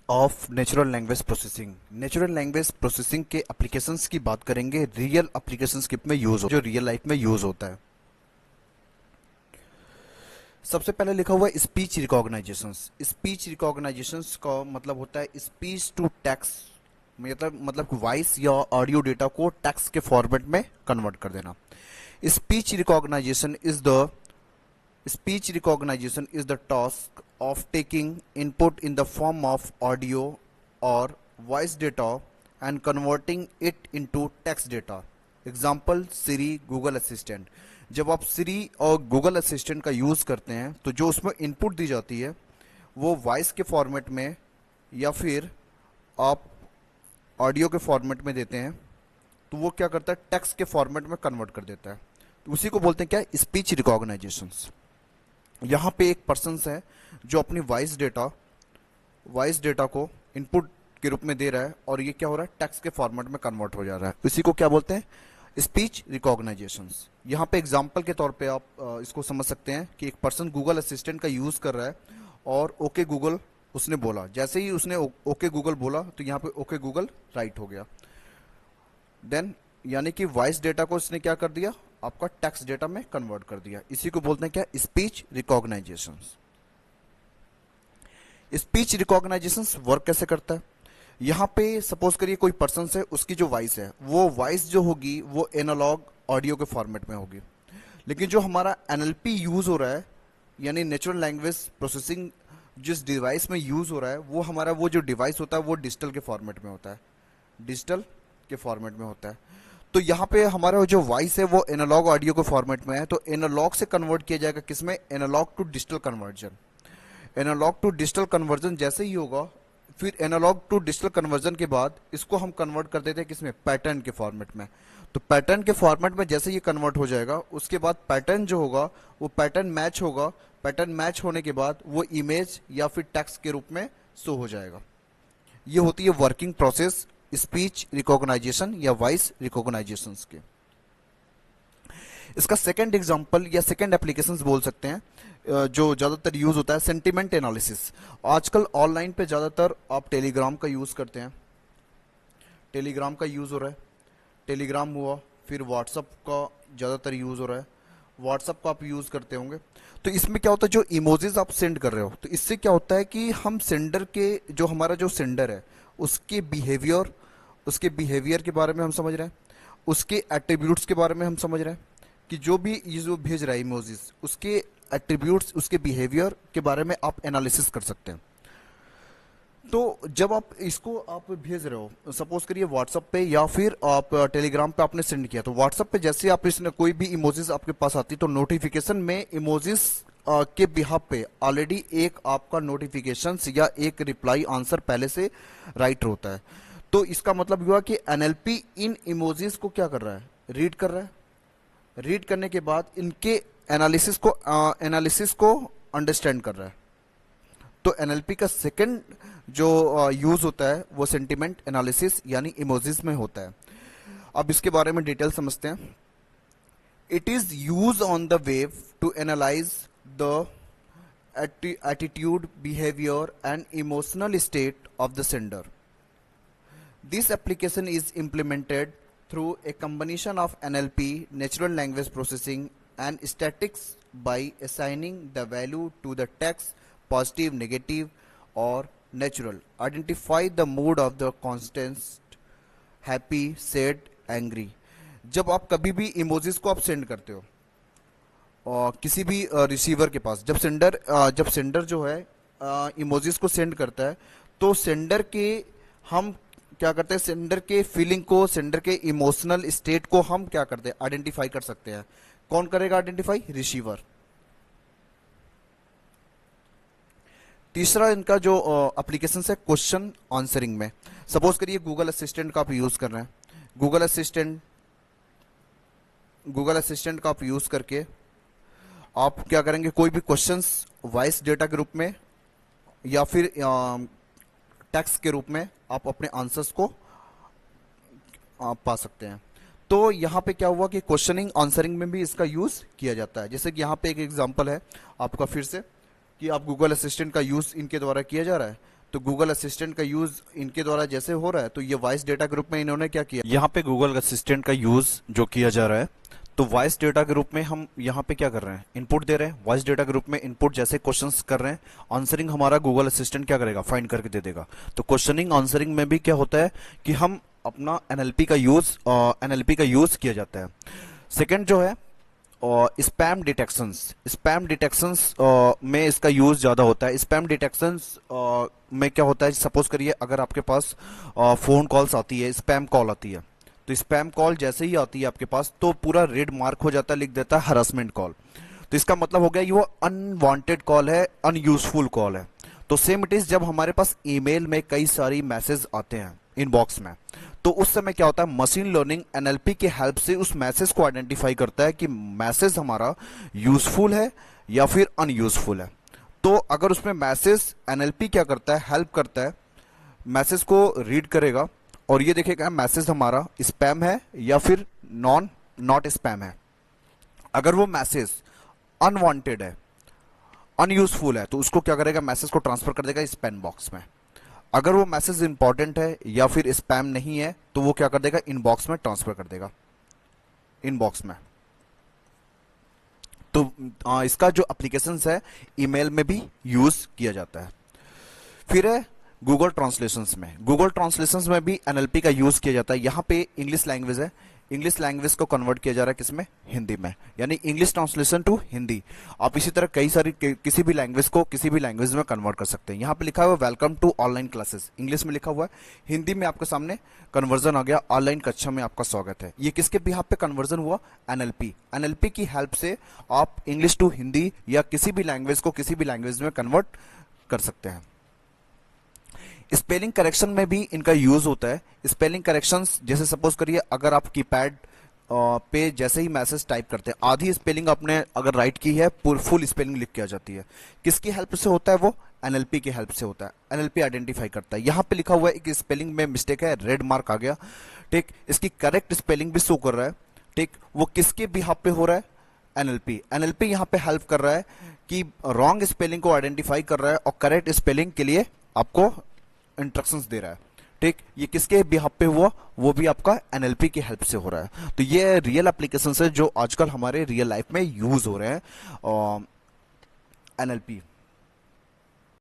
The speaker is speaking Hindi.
Of natural language processing. Natural language processing के एप्लीकेशंस की बात करेंगे, रियल एप्लीकेशंस में यूज हो, जो रियल लाइफ में यूज होता है। सबसे पहले लिखा हुआ है स्पीच रिकॉग्नाइजेशंस। स्पीच रिकॉग्नाइजेशंस का मतलब होता है स्पीच टू टेक्स्ट, मतलब वॉइस या ऑडियो डेटा को टेक्स्ट के फॉर्मेट में कन्वर्ट कर देना। Speech recognition is the Speech recognition is the task of taking input in the form of audio or voice data and converting it into text data. Example Siri, Google Assistant। जब आप Siri और Google Assistant का यूज़ करते हैं तो जो उसमें इनपुट दी जाती है वो वॉइस के फॉर्मेट में या फिर आप ऑडियो के फॉर्मेट में देते हैं तो वो क्या करता है, टेक्स्ट के फॉर्मेट में कन्वर्ट कर देता है। तो उसी को बोलते हैं क्या, स्पीच रिकॉग्नाइजेशंस। यहाँ पे एक पर्सन है जो अपनी वॉइस डेटा को इनपुट के रूप में दे रहा है और ये क्या हो रहा है, टेक्स्ट के फॉर्मेट में कन्वर्ट हो जा रहा है। इसी को क्या बोलते हैं, स्पीच रिकॉग्नाइजेशंस। यहाँ पे एग्जांपल के तौर पे आप इसको समझ सकते हैं कि एक पर्सन गूगल असिस्टेंट का यूज़ कर रहा है और ओके गूगल उसने बोला, जैसे ही उसने ओके गूगल बोला तो यहाँ पे ओके गूगल राइट हो गया। देन यानी कि वॉइस डेटा को इसने क्या कर दिया, आपका टेक्स्ट डेटा में कन्वर्ट कर दिया। इसी को बोलते हैं क्या, स्पीच रिकॉग्नाइजेशंस। स्पीच रिकॉग्नाइजेशंस वर्क कैसे करता है, यहाँ पे सपोज करिए कोई पर्सन है, उसकी जो वॉइस है वो वॉइस जो होगी वो एनालॉग ऑडियो के फॉर्मेट में होगी। लेकिन जो हमारा एनएलपी यूज हो रहा है यानी नेचुरल लैंग्वेज प्रोसेसिंग जिस डिवाइस में यूज हो रहा है वो हमारा वो जो डिवाइस होता है वो डिजिटल के फॉर्मेट में होता है, डिजिटल के फॉर्मेट में होता है। तो यहाँ पे हमारा जो वॉइस है वो एनालॉग ऑडियो के फॉर्मेट में है, तो एनालॉग से कन्वर्ट किया जाएगा किसमें, analogue to digital conversion. Analogue to digital conversion जैसे ही होगा, फिर एनालॉग टू डिजिटल कन्वर्जन के बाद इसको हम कन्वर्ट कर देते हैं किसमें, पैटर्न के फॉर्मेट में। तो पैटर्न के फॉर्मेट में जैसे ये कन्वर्ट हो जाएगा उसके बाद पैटर्न जो होगा वो पैटर्न मैच होगा। पैटर्न मैच होने के बाद वो इमेज या फिर टेक्स्ट के रूप में शो हो जाएगा। ये होती है वर्किंग प्रोसेस स्पीच रिकॉग्नाइजेशन या वॉइस रिकॉग्नाइजेशन के। इसका सेकंड एग्जांपल या सेकंड एप्लीकेशंस बोल सकते हैं जो ज़्यादातर यूज़ होता है, सेंटिमेंट एनालिसिस। आजकल ऑनलाइन पे ज़्यादातर आप टेलीग्राम का यूज़ करते हैं, टेलीग्राम का यूज़ हो रहा है, टेलीग्राम हुआ, फिर व्हाट्सअप का ज़्यादातर यूज़ हो रहा है, व्हाट्सअप का आप यूज़ करते होंगे। तो इसमें क्या होता है, जो इमोजीज आप सेंड कर रहे हो तो इससे क्या होता है कि हम सेंडर के जो हमारा जो सेंडर है उसके बिहेवियर के बारे में हम समझ रहे हैं, उसके एट्रीब्यूट्स के बारे में हम समझ रहे हैं कि जो भी ये जो भेज रहा है इमोजीज उसके एट्रीब्यूट्स उसके बिहेवियर के बारे में आप एनालिसिस कर सकते हैं। तो जब आप इसको आप भेज रहे हो, सपोज करिए व्हाट्सअप पे या फिर आप टेलीग्राम पे आपने सेंड किया, तो व्हाट्सअप पे जैसे आप इसने कोई भी इमोजीज आपके पास आती तो नोटिफिकेशन में इमोजीज के बिहाफ पे ऑलरेडी एक आपका नोटिफिकेशन या एक रिप्लाई आंसर पहले से राइट होता है। तो इसका मतलब हुआ कि एनएलपी इन इमोजीज को क्या कर रहा है, रीड कर रहा है। रीड करने के बाद इनके एनालिसिस को अंडरस्टैंड कर रहा है। तो एनएलपी का सेकंड जो यूज होता है वो सेंटिमेंट एनालिसिस यानी इमोजीज में होता है। अब इसके बारे में डिटेल समझते हैं। It is use on the wave to analyse the attitude, behavior, and emotional state of the sender. This application is implemented through a combination of NLP, natural language processing, and statistics by assigning the value to the text positive, negative, or natural. Identify the mood of the constant happy, sad, angry. जब आप कभी भी इमोजीज को आप सेंड करते हो और किसी भी रिसीवर के पास, जब सेंडर जो है इमोजीज को सेंड करता है तो सेंडर के हम क्या करते हैं, सेंडर के फीलिंग को, सेंडर के इमोशनल स्टेट को हम क्या करते हैं, आइडेंटिफाई कर सकते हैं। कौन करेगा आइडेंटिफाई, रिसीवर। तीसरा इनका जो एप्लीकेशन है क्वेश्चन आंसरिंग में, सपोज करिए गूगल असिस्टेंट का आप यूज कर रहे हैं। गूगल असिस्टेंट का आप यूज करके आप क्या करेंगे, कोई भी क्वेश्चंस वॉइस डेटा के रूप में या फिर टेक्स्ट के रूप में आप अपने आंसर्स को पा सकते हैं। तो यहाँ पे क्या हुआ कि क्वेश्चनिंग आंसरिंग में भी इसका यूज किया जाता है। जैसे कि यहाँ पे एक एग्जांपल है आपका फिर से कि आप गूगल असिस्टेंट का यूज इनके द्वारा किया जा रहा है। तो गूगल असिस्टेंट का यूज इनके द्वारा जैसे हो रहा है, तो ये वॉइस डेटा ग्रुप में इन्होंने क्या किया, यहाँ पे गूगल असिस्टेंट का यूज जो किया जा रहा है, तो वॉइस डेटा ग्रुप में हम यहाँ पे क्या कर रहे हैं, इनपुट दे रहे हैं। वॉइस डेटा ग्रुप में इनपुट जैसे क्वेश्चंस कर रहे हैं, आंसरिंग हमारा गूगल असिस्टेंट क्या करेगा, फाइंड करके दे देगा। तो क्वेश्चनिंग आंसरिंग में भी क्या होता है कि हम अपना एनएलपी का यूज किया जाता है। सेकेंड जो है स्पैम डिटेक्शंस में इसका यूज ज्यादा होता है। स्पैम डिटेक्शंस में क्या होता है, सपोज करिए अगर आपके पास फोन कॉल्स आती है, स्पैम कॉल आती है, तो स्पैम कॉल जैसे ही आती है आपके पास तो पूरा रेड मार्क हो जाता है, लिख देता है हरासमेंट कॉल। तो इसका मतलब हो गया ये वो अनवांटेड कॉल है, अनयूजफुल कॉल है। तो सेम इट इज जब हमारे पास ईमेल में कई सारी मैसेज आते हैं इनबॉक्स में, तो उस समय क्या होता है, मशीन लर्निंग एनएलपी की हेल्प से उस मैसेज को आइडेंटिफाई करता है कि मैसेज हमारा यूजफुल है या फिर अनयूजफुल है। तो अगर उसमें मैसेज, एनएलपी क्या करता है, हेल्प करता है, मैसेज को रीड करेगा और ये देखेगा मैसेज हमारा स्पैम है या फिर नॉट स्पैम है। अगर वो मैसेज अनवांटेड है, अनयूजफुल है, तो उसको क्या करेगा, मैसेज को ट्रांसफर कर देगा स्पैम बॉक्स में। अगर वो मैसेज इंपॉर्टेंट है या फिर स्पैम नहीं है, तो वो क्या कर देगा, इनबॉक्स में ट्रांसफर कर देगा, इनबॉक्स में। तो इसका जो एप्लीकेशन है ईमेल में भी यूज किया जाता है। फिर है गूगल ट्रांसलेशंस में। गूगल ट्रांसलेशंस में भी एनएलपी का यूज किया जाता है। यहाँ पे इंग्लिश लैंग्वेज है, इंग्लिश लैंग्वेज को कन्वर्ट किया जा रहा है किसमें, हिंदी में, यानी इंग्लिश ट्रांसलेशन टू हिंदी। आप इसी तरह कई सारी किसी भी लैंग्वेज को किसी भी लैंग्वेज में कन्वर्ट कर सकते हैं। यहाँ पे लिखा हुआ है welcome to online classes, English में लिखा हुआ है, हिंदी में आपके सामने कन्वर्जन आ गया, ऑनलाइन कक्षा में आपका स्वागत है। ये किसके बिहाफ पे कन्वर्जन हुआ, एनएलपी। एनएलपी की हेल्प से आप इंग्लिश टू हिंदी या किसी भी लैंग्वेज को किसी भी लैंग्वेज में कन्वर्ट कर सकते हैं। स्पेलिंग करेक्शन में भी इनका यूज होता है। स्पेलिंग करेक्शंस जैसे सपोज करिए अगर आप कीपैड पे जैसे ही मैसेज टाइप करते हैं, आधी स्पेलिंग आपने अगर राइट की है, फुल स्पेलिंग लिख के आ जाती है। किसकी हेल्प से होता है, वो एनएलपी की हेल्प से होता है। एनएलपी आइडेंटिफाई करता है। यहाँ पे लिखा हुआ है कि स्पेलिंग में मिस्टेक है, रेड मार्क आ गया, ठीक, इसकी करेक्ट स्पेलिंग भी शो कर रहा है, ठीक, वो किसके बिहाफ पे हो रहा है, एनएलपी। एनएलपी यहाँ पे हेल्प कर रहा है कि रॉन्ग स्पेलिंग को आइडेंटिफाई कर रहा है और करेक्ट स्पेलिंग के लिए आपको इंस्ट्रक्शंस दे रहा है, ठीक। ये किसके बिहाफ पे हुआ, वो भी आपका एनएलपी की हेल्प से हो रहा है। तो ये रियल एप्लीकेशंस है जो आजकल हमारे रियल लाइफ में यूज हो रहे हैं एनएलपी।